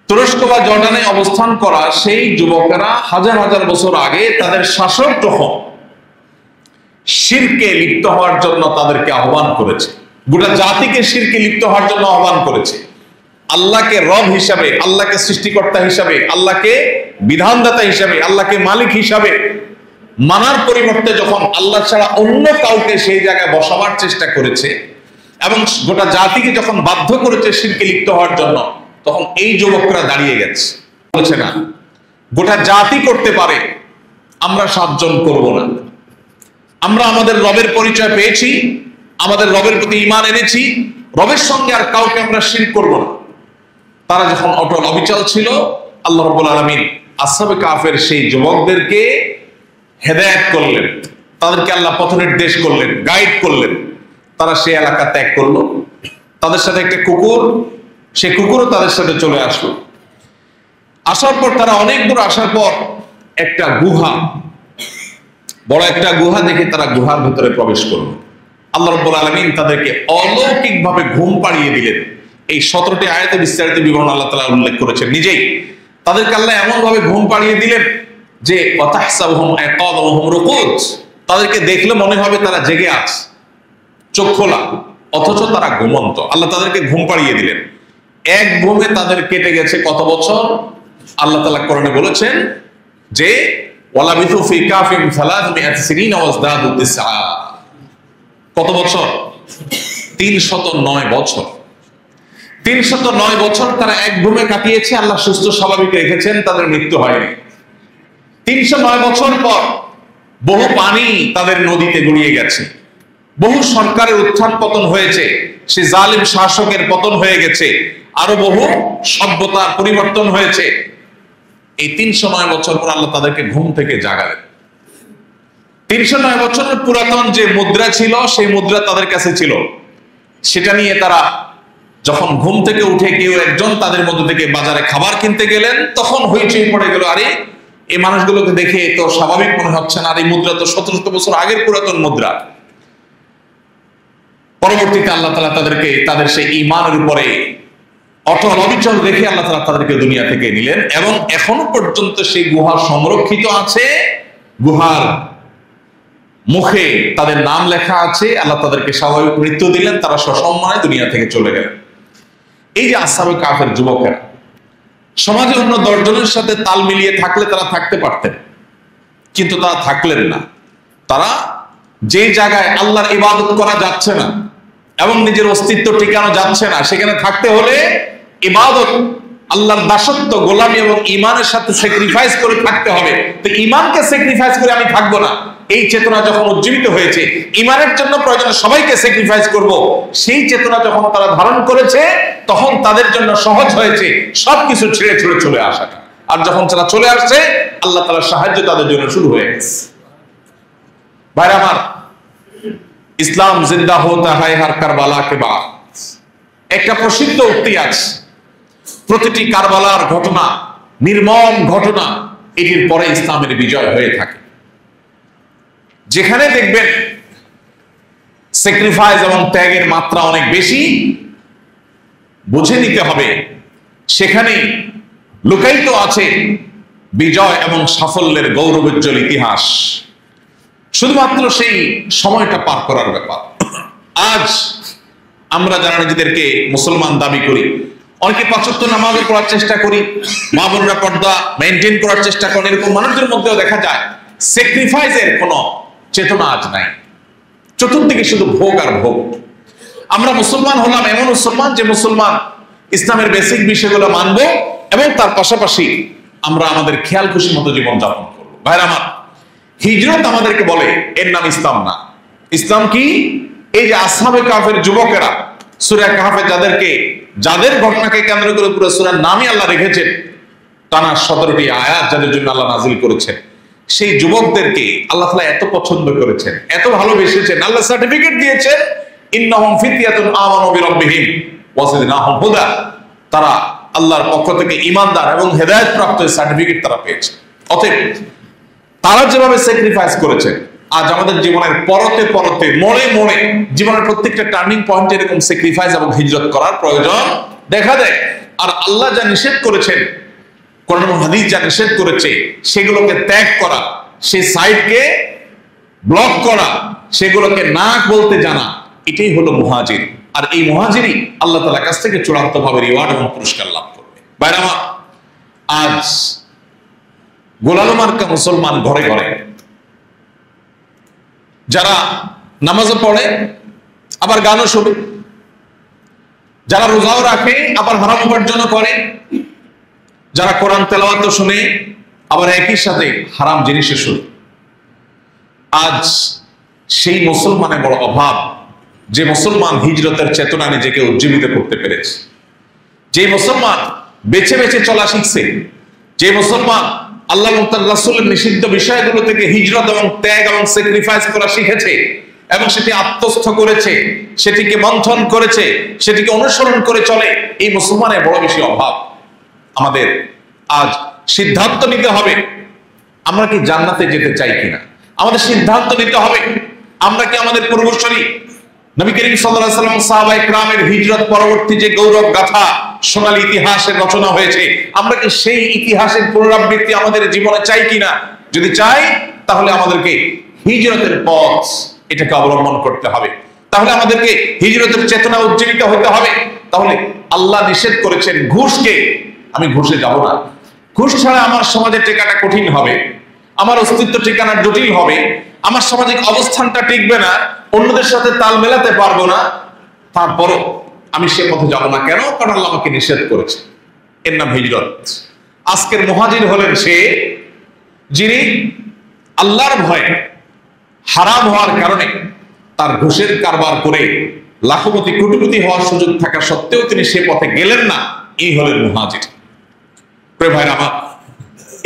তুরস্ক বা জর্ডানে অবস্থান করা সেই যুবকেরা হাজার হাজার বছর আগে তাদের শাসক যখন শিরকে লিপ্ত হওয়ার জন্য তাদেরকে আহ্বান করেছে, গোটা জাতিকে শিরকে লিপ্ত হওয়ার জন্য আহ্বান করেছে। আল্লাহকে রব হিসাবে, আল্লাহকে সৃষ্টিকর্তা হিসাবে, আল্লাহকে বিধানদাতা হিসাবে, আল্লাহকে মালিক হিসাবে মানার পরিবর্তে যখন আল্লাহ ছাড়া অন্য কাউকে সেই জায়গায় বসাবার চেষ্টা করেছে এবং গোটা জাতিকে যখন বাধ্য করেছে শিরকে লিপ্ত হওয়ার জন্য, তখন এই যুবকরা দাঁড়িয়ে গেছে, বলছে না গোটা জাতি করতে পারে, আমরা 7 জন করব না। আমরা আমাদের রবের পরিচয় পেয়েছি, আমাদের রবের প্রতি ঈমান এনেছি, রবের সঙ্গে আর কাউকে আমরা শিরক করব না। তারা যখন অটল অবিচল ছিল, আল্লাহ রাব্বুল আলামিন আসহাবে কাফের সেই যুবকদেরকে হেদায়েত করলেন, তাদেরকে আল্লাহ পথ নির্দেশ করলেন, গাইড করলেন। তারা সেই এলাকা ত্যাগ করলো। তাদের সাথে একটা কুকুর, সেই কুকুরও তাদের সাথে চলে আসলো। আসার পর তারা অনেক দূর আসার পর একটা গুহা, বড় একটা গুহা দেখে তারা গুহার ভিতরে প্রবেশ করলো। আল্লাহ রাব্বুল আলামিন তাদেরকে অলৌকিকভাবে ঘুম পাড়িয়ে দিলেন। এই 17টি আয়াতে বিস্তারিত বিবরণ আল্লাহ তাআলা উল্লেখ করেছেন নিজেই। তাদেরকে আল্লাহ এমন ভাবে ঘুম পাড়িয়ে দিলেন যে ওয়াতাহসাবুহুম আয়কাযাম ওয়া হুম রুকুদ, তাদেরকে দেখলে মনে হবে তারা জেগে আছে, চোখ খোলা, অথচ তারা ঘুমন্ত। আল্লাহ তাদেরকে ঘুম পাড়িয়ে দিলেন। এক ঘুমে তাদের কেটে গেছে কত বছর? আল্লাহ তাআলা কোরআনে বলেছেন যে ওয়ালাবিথু ফি কাফিহিম 300 সিনিনা ওয়াজদাদু তিসআ। কত বছর? 309 বছর। 309 বছর তারা এক ঘুমে কাটিয়েছে। আল্লাহ সুস্থ স্বাভাবিক রেখেছেন, তাদের মৃত্যু হয়নি। 309 বছর পর বহু পানি তাদের নদীতে গড়িয়ে গেছে, বহু সরকারের উত্থান পতন হয়েছে, সে জালিম শাসকের পতন হয়ে গেছে, আরো বহু সভ্যতার পরিবর্তন হয়েছে। এই 309 বছর পর আল্লাহ তাদেরকে ঘুম থেকে জাগালেন। 309 বছরের পুরাতন যে মুদ্রা ছিল, সেই মুদ্রা তাদের কাছে ছিল। সেটা নিয়ে তারা যখন ঘুম থেকে উঠে কেউ একজন তাদের মধ্যে থেকে বাজারে খাবার কিনতে গেলেন, তখন হইচই পড়ে গেল, আরে এই মানুষগুলোকে দেখে তো স্বাভাবিক মনে হচ্ছে না, আর এই মুদ্রা তো 1700 বছর আগের পুরাতন মুদ্রা। পরবর্তীতে আল্লাহ তাআলা তাদেরকে তাদের সেই ঈমানের উপরে অটল অবিচল রেখে আল্লাহ তাআলা তাদেরকে দুনিয়া থেকে নিলেন, এবং এখনো পর্যন্ত সেই গুহা সংরক্ষিত আছে। গুহার মুখে তাদের নাম লেখা আছে। আল্লাহ তাদেরকে স্বাভাবিক মৃত্যু দিলেন, তারা সসম্মানে দুনিয়া থেকে চলে গেলেন। এই যে আসহাবে কাফের যুবকেরা সমাজে অন্য 10 জনের সাথে তাল মিলিয়ে থাকলে তারা থাকতে পারতেন, কিন্তু তারা থাকলেন না। তারা যে জায়গায় আল্লাহর ইবাদত করা যাচ্ছে না এবং নিজের অস্তিত্ব টিকানো যাচ্ছে না, সেখানে থাকতে হলে ইবাদত, আল্লাহর দাসত্ব, গোলামি এবং ঈমানের সাথে স্যাক্রিফাইস করে থাকতে হবে। তো ঈমানকে স্যাক্রিফাইস করে আমি থাকবো না, এই চেতনা যখন উজ্জীবিত হয়েছে, ঈমানের জন্য প্রয়োজনে সবাইকে স্যাক্রিফাইস করব, সেই চেতনা যখন তারা ধারণ করেছে, তখন তাদের জন্য সহজ হয়েছে সবকিছু ছেড়ে ছেড়ে চলে আসাটা। আর যখন তারা চলে আসছে, আল্লাহ তাআলার সাহায্য তাদের জন্য শুরু হয়ে গেছে। ভাইরা আমার, ইসলাম জিন্দা হোতা হ্যায় হর কারবালা কে বাদ, একটা প্রসিদ্ধ উক্তি আছে। প্রতিটি কারবালার ঘটনা, নির্মম ঘটনা, এটির পরে ইসলামের বিজয় হয়ে থাকে। যেখানে দেখবেন স্যাক্রিফাইস এবং ত্যাগের মাত্রা অনেক বেশি, বুঝে নিতে হবে সেখানেই লুকায়িত আছে বিজয় এবং সাফল্যের গৌরবোজ্জ্বল ইতিহাস। শুধুমাত্র সেই সময়টা পার করার ব্যাপার। আজ আমরা যারা নিজেদেরকে মুসলমান দাবি করি, অনেকে 5 ওয়াক্ত নামাজ পড়ার চেষ্টা করি, মা বোনরা পর্দা মেনটেন করার চেষ্টা করেন, এরকম মানুষদের মধ্যেও দেখা যায় স্যাক্রিফাইসের কোনো চেতনা আজ নাই। চতুর্দিকে শুধু ভোগ আর ভোগ। আমরা মুসলমান হলাম এমন মুসলমান যে মুসলমান ইসলামের বেসিক বিষয়গুলো মানবো এবং তার পাশাপাশি আমরা আমাদের খেয়াল খুশি মতো জীবন যাপন করবো। ভাইরা আমার, হিজরত আমাদেরকে বলে এর নাম ইসলাম না। ইসলাম কি? এই যে আসহাবে কাফের যুবকেরা, সূরা কাহফে যাদের ঘটনাকে কেন্দ্র করে পুরো সূরার নামই আল্লাহ রেখেছেন, টানা 17টি আয়াত যাদের জন্য আল্লাহ নাজিল করেছেন, সেই যুবকদেরকে আল্লাহ তাআলা এত পছন্দ করেছেন, এত ভালোবেসেছেন, আল্লাহ সার্টিফিকেট দিয়েছেন, ইন্নাহুম ফিতয়াতুন আমানু বিরাব্বিহিম ওয়া জিদনাহুম হুদা। তারা আল্লাহর পক্ষ থেকে ঈমানদার এবং হেদায়েত প্রাপ্ত সার্টিফিকেট তারা পেয়েছে। অতএব তারা যেভাবে স্যাক্রিফাইস করেছে, আজ আমাদের জীবনের পরতে পরতে, মোড়ে মোড়ে, জীবনের প্রত্যেকটা টার্নিং পয়েন্টে এরকম স্যাক্রিফাইস এবং হিজরত করার প্রয়োজন দেখা দেয়। আর আল্লাহ যা নিষেধ করেছেন, কোরআন এবং হাদিস যা নিষেধ করেছে, সেগুলোকে ত্যাগ করা, সেই সাইডকে ব্লক করা, সেগুলোকে না বলতে জানা, এটাই হলো মুহাজির। আর এই মুহাজিরই আল্লাহ তাআলার কাছ থেকে চূড়ান্তভাবে রিওয়ার্ড এবং পুরস্কার লাভ করবে। বাইরে আমার, আজ গোলালো মার্কা মুসলমান ঘরে ঘরে, যারা নামাজও পড়ে আবার গানও শোনে, যারা রোজাও রাখে আবার হারাম উপার্জন করে, যারা কোরআন তেলাওয়াতও শুনে আবার একই সাথে হারাম জিনিসে শুনে। আজ সেই মুসলমানের বড় অভাব, যে মুসলমান হিজরতের চেতনা নিজেকে উজ্জীবিত করতে পেরেছে, যে মুসলমান বেছে বেছে চলা শিখছে, যে মুসলমান আল্লাহ এবং তার রাসূলের নিষিদ্ধ বিষয়গুলো থেকে হিজরত এবং ত্যাগ এবং স্যাক্রিফাইস করা শিখেছে এবং সেটি আত্মস্থ করেছে, সেটিকে মন্থন করেছে, সেটিকে অনুসরণ করে চলে, এই মুসলমানের বড় বেশি অভাব। আমাদের আজ সিদ্ধান্ত নিতে হবে আমরা কি জান্নাতে যেতে চাই কিনা। আমাদের সিদ্ধান্ত নিতে হবে আমরা কি আমাদের পূর্বসূরি নবী করিম সাল্লাল্লাহু আলাইহি ওয়াসাল্লাম সাহাবায়ে কেরামের হিজরত পরবর্তী যে গৌরব গাথা সোনালী ইতিহাসের রচনা হয়েছে, আমরা কি সেই ইতিহাসের পুনরাবৃত্তি আমাদের জীবনে চাই কিনা। যদি চাই তাহলে আমাদেরকে হিজরতের পথ এটাকে অবলম্বন করতে হবে, তাহলে আমাদেরকে হিজরতের চেতনা উজ্জীবিত হতে হবে। তাহলে আল্লাহ নিষেধ করেছেন ঘুষকে, আমি ঘুষে যাব না, ঘুষ ছাড়া আমার সমাজে টেকাটা কঠিন হবে, আমার অস্তিত্ব ঠিকানা জটিল হবে, আমার সামাজিক অবস্থানটা টিকবে না, অন্যদের সাথে তাল মেলাতে পারবো না, তারপরও আমি সে পথে যাব না। কেন? কারণ আল্লাহ আমাকে নিষেধ করেছে। এর নাম হিজরত। আজকের মুহাজির হলেন সে যিনি আল্লাহর ভয়ে হারাম হওয়ার কারণে তার ঘুষের কারবার করে লাখপতি কোটিপতি হওয়ার সুযোগ থাকা সত্ত্বেও তিনি সে পথে গেলেন না, এই হলেন মুহাজির। প্রিয় ভাইরা আমার,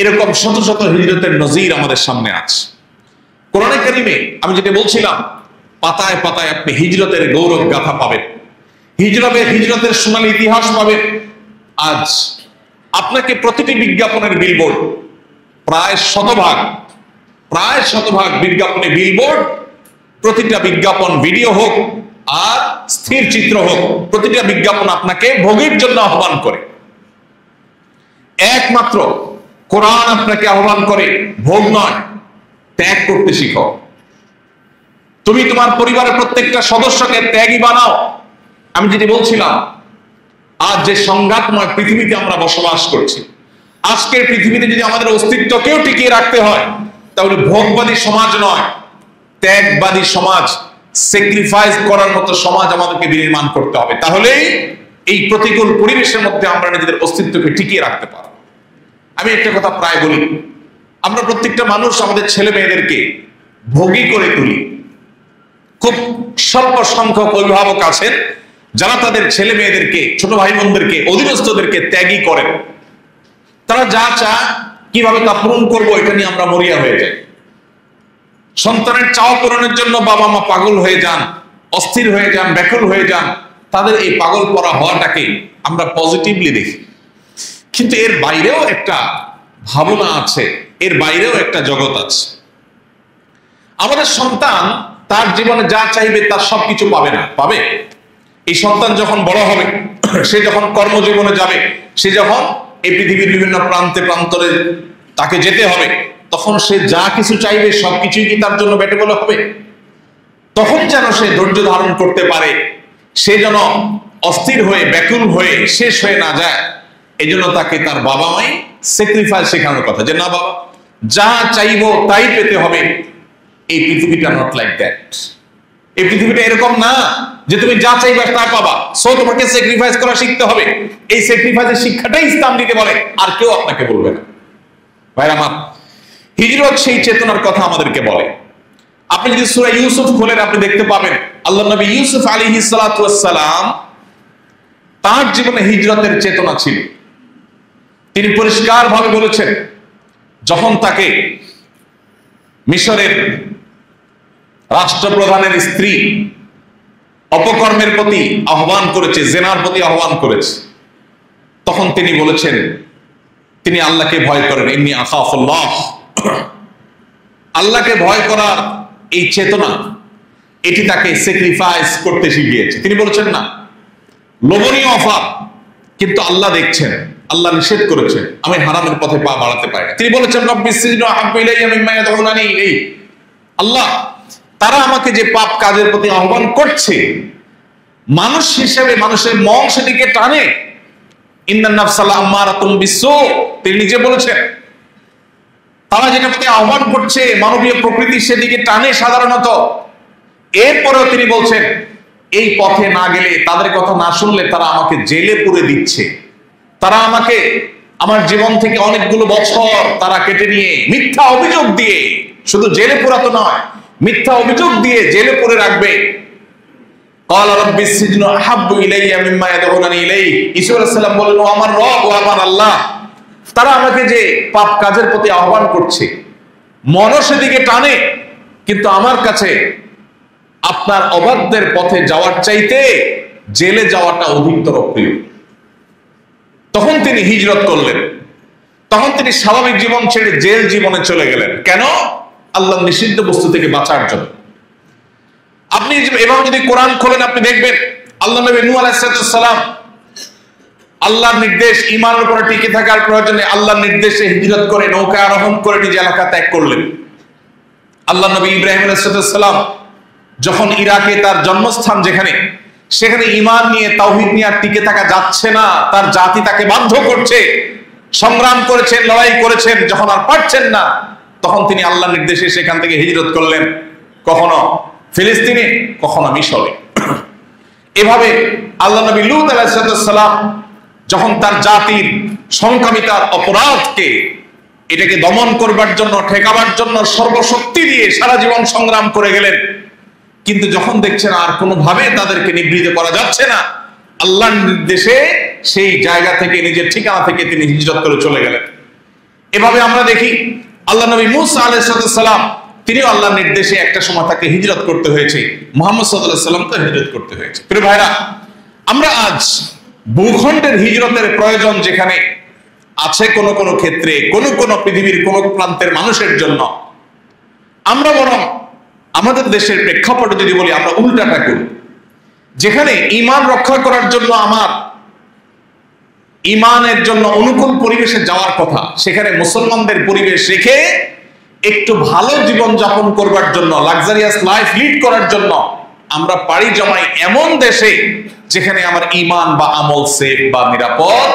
এরকম শত শত হিজরতের নজির আমাদের সামনে আছে কোরআনে কারিমে। আমি যেটা বলছিলাম, পাতায় পাতায় আপনি হিজরতের গৌরব গাথা পাবেন, হিজরতের সোনালী ইতিহাস পাবেন। আজ আপনাকে প্রতিটি বিজ্ঞাপনের বিলবোর্ড, প্রায় শতভাগ বিজ্ঞাপনে বিলবোর্ড, প্রতিটা বিজ্ঞাপন ভিডিও হোক আর স্থির চিত্র হোক, প্রতিটা বিজ্ঞাপন আপনাকে ভোগের জন্য আহ্বান করে। একমাত্র কোরআন আপনাকে আহ্বান করে ভোগ নয়, ত্যাগ করতে শিখো। তুমি তোমার পরিবারের প্রত্যেকটা সদস্যকে ত্যাগী বানাও। আমি যেটি বলছিলাম, আজ যে সংঘাতময় পৃথিবীতে আমরা বসবাস করছি, আজকের পৃথিবীতে যদি আমাদের অস্তিত্বকেও টিকিয়ে রাখতে হয়, তাহলে ভোগবাদী সমাজ নয়, ত্যাগবাদী সমাজ, স্যাক্রিফাইস করার মতো সমাজ আমাদেরকে বিনির্মাণ করতে হবে। তাহলেই এই প্রতিকূল পরিবেশের মধ্যে আমরা নিজেদের অস্তিত্বকে টিকিয়ে রাখতে পারব। আমি একটা কথা প্রায় বলি, আমরা প্রত্যেকটা মানুষ আমাদের ছেলে মেয়েদেরকে ভোগী করে তুলি। খুব স্বল্প সংখ্যক অভিভাবক আছেন যারা তাদের ছেলে মেয়েদেরকে, ছোট ভাই বোনদেরকে, অধীনস্থদেরকে ত্যাগী করেন। তারা যা চায় কিভাবে তা পূরণ করবো এটা নিয়ে আমরা মরিয়া হয়ে যাই। সন্তানের চাওয়া পূরণের জন্য বাবা মা পাগল হয়ে যান, অস্থির হয়ে যান, ব্যাকুল হয়ে যান। তাদের এই পাগল পড়া হওয়াটাকে আমরা পজিটিভলি দেখি, কিন্তু এর বাইরেও একটা ভাবনা আছে, এর বাইরেও একটা জগৎ আছে। আমাদের সন্তান তার জীবনে যা চাইবে তার সবকিছু পাবে না, পাবে। এই সন্তান যখন বড় হবে, সে যখন কর্মজীবনে যাবে, সে যখন এই পৃথিবীর বিভিন্ন প্রান্তে প্রান্তরে তাকে যেতে হবে, তখন সে যা কিছু চাইবে সবকিছুই কি তার জন্য বেটে বলে হবে? তখন যেন সে ধৈর্য ধারণ করতে পারে, সে যেন অস্থির হয়ে ব্যাকুল হয়ে শেষ হয়ে না যায়। এই জন্য তাকে তার বাবা মাই স্যাক্রিফাইস শেখানোর কথা, যে না বাবা, যা চাইবো তাই পেতে হবে। এই পৃথিবীটা নট লাইক দ্যাট। এই পৃথিবীটা এরকম না যে তুমি যা চাইবে তা পাবা। সো তোমাকে স্যাক্রিফাইস করা শিখতে হবে। এই স্যাক্রিফাইসের শিক্ষাটাই ইসলাম দিতে বলে, আর কেউ আপনাকে বলবে না। ভাইরা আমার, হিজরত সেই চেতনার কথা আমাদেরকে বলে। আপনি যদি সূরা ইউসুফ খোলেন, আপনি দেখতে পাবেন আল্লাহ নবী ইউসুফ আলাইহিস সালাতু ওয়াস সালাম, তার জীবনে হিজরতের চেতনা ছিল। তিনি পরিষ্কার ভাবে বলেছেন, যখন তাকে মিশরের রাষ্ট্রপ্রধানের স্ত্রী অপকর্মের প্রতি আহ্বান করেছে, জেনার প্রতি আহ্বান করেছে, তখন তিনি বলেছেন তিনি আল্লাহকে ভয় করেন। ইন্নী আখাফুল্লাহ। আল্লাহকে ভয় করার এই চেতনা, এটি তাকে স্যাক্রিফাইস করতে শিখিয়েছে। তিনি বলেছেন না, লোভনীয় অফার, কিন্তু আল্লাহ দেখছেন, আল্লাহ নিষেধ করেছেন, আমি হারামের পথে পা বাড়াতে পারি না। তিনি বলেছেন রব্বিস সিজনু আহাব্বু ইলাইয়া মিম্মা ইয়াদউনানি ইলাইহি। আল্লাহ, তারা আমাকে যে পাপ কাজের প্রতি আহ্বান করছে, মানুষ হিসেবে মানুষের মন সেদিকে টানে। ইন্নান নাফসা লাআম্মারাতুম বিসসু, তিনি নিজে বলেছেন, তারা যেটা প্রতি আহ্বান করছে মানবীয় প্রকৃতি সেদিকে টানে সাধারণত। এরপরেও তিনি বলছেন, এই পথে না গেলে, তাদের কথা না শুনলে তারা আমাকে জেলে পুরে দিচ্ছে। তারা আমাকে আমার জীবন থেকে অনেকগুলো বছর তারা কেটে নিয়ে মিথ্যা অভিযোগ দিয়ে, শুধু জেলে পুরা তো নয়, মিথ্যা অভিযোগ দিয়ে জেলে পুরে রাখবে। ক্বালা রাব্বিস সিজনু আহাব্বু ইলাইয়া মিম্মা ইয়াদউনানি ইলাইহি। ঈসা আলাইহিস সালাম বললেন, ও আমার রব, ও আমার আল্লাহ, তারা আমাকে যে পাপ কাজের প্রতি আহ্বান করছে, মনও সেদিকে টানে, কিন্তু আমার কাছে আপনার অবাধ্যের পথে যাওয়ার চাইতে জেলে যাওয়াটা অধিকতর প্রিয়। তখন তিনি হিজরত করলেন, তখন তিনি স্বাভাবিক জীবন ছেড়ে জেল জীবনে চলে গেলেন। কেন? আল্লাহর নিষিদ্ধ বস্তু থেকে বাঁচার জন্য। আপনি এভাবে যদি কোরআন খোলেন, আপনি দেখবেন আল্লাহ নবী নূহ আলাইহিস সালাম আল্লাহর নির্দেশ, ঈমানের উপরে টিকে থাকার প্রয়োজনে আল্লাহর নির্দেশে হিজরত করে নৌকা আরোহণ করে নিজ এলাকা ত্যাগ করলেন। আল্লাহ নবী ইব্রাহিম আলাইহিস সালাম যখন ইরাকে তার জন্মস্থান যেখানে, সেখানে ঈমান নিয়ে, তাওহীদ নিয়ে আর টিকে থাকা যাচ্ছে না, তার জাতি তাকে বাধ্য করছে, সংগ্রাম করেছেন, লড়াই করেছেন, যখন আর পারছেন না, তখন তিনি আল্লাহর নির্দেশে সেখান থেকে হিজরত করলেন, কখনো ফিলিস্তিনে, কখনো মিশরে। এভাবে আল্লাহ নবী লূত আলাইহিস সালাম যখন তার জাতির সংক্রামিতার অপরাধকে, এটাকে দমন করবার জন্য, ঠেকাবার জন্য সর্বশক্তি দিয়ে সারা জীবন সংগ্রাম করে গেলেন, কিন্তু যখন দেখছেন আর কোনোভাবে তাদেরকে নিবৃত করা যাচ্ছে না, আল্লাহর নির্দেশে সেই জায়গা থেকে, নিজের ঠিকানা থেকে তিনি হিজরত করে চলে গেলেন। এভাবে আমরা দেখি আল্লাহ নবী মূসা আলাইহিস সালাম, তিনিও আল্লাহর নির্দেশে একটা সময় তাকে হিজরত করতে হয়েছে, মুহাম্মদ সাল্লাল্লাহু আলাইহি ওয়াসাল্লামকে হিজরত করতে হয়েছে। প্রিয় ভাইরা, আমরা আজ ভূখণ্ডের হিজরতের প্রয়োজন যেখানে আছে কোন কোন ক্ষেত্রে, কোন কোন পৃথিবীর কোন প্রান্তের মানুষের জন্য, আমরা বরং আমাদের দেশের প্রেক্ষাপটে যদি বলি, আমরা উল্টাটা করি। যেখানে ঈমান রক্ষা করার জন্য, আমার ঈমানের জন্য অনুকূল পরিবেশে যাওয়ার কথা, সেখানে মুসলমানদের পরিবেশ রেখে একটু ভালো জীবন যাপন করবার জন্য, লাক্সারিয়াস লাইফ লিড করার জন্য আমরা পাড়ি জমাই এমন দেশে যেখানে আমার ঈমান বা আমল সেফ বা নিরাপদ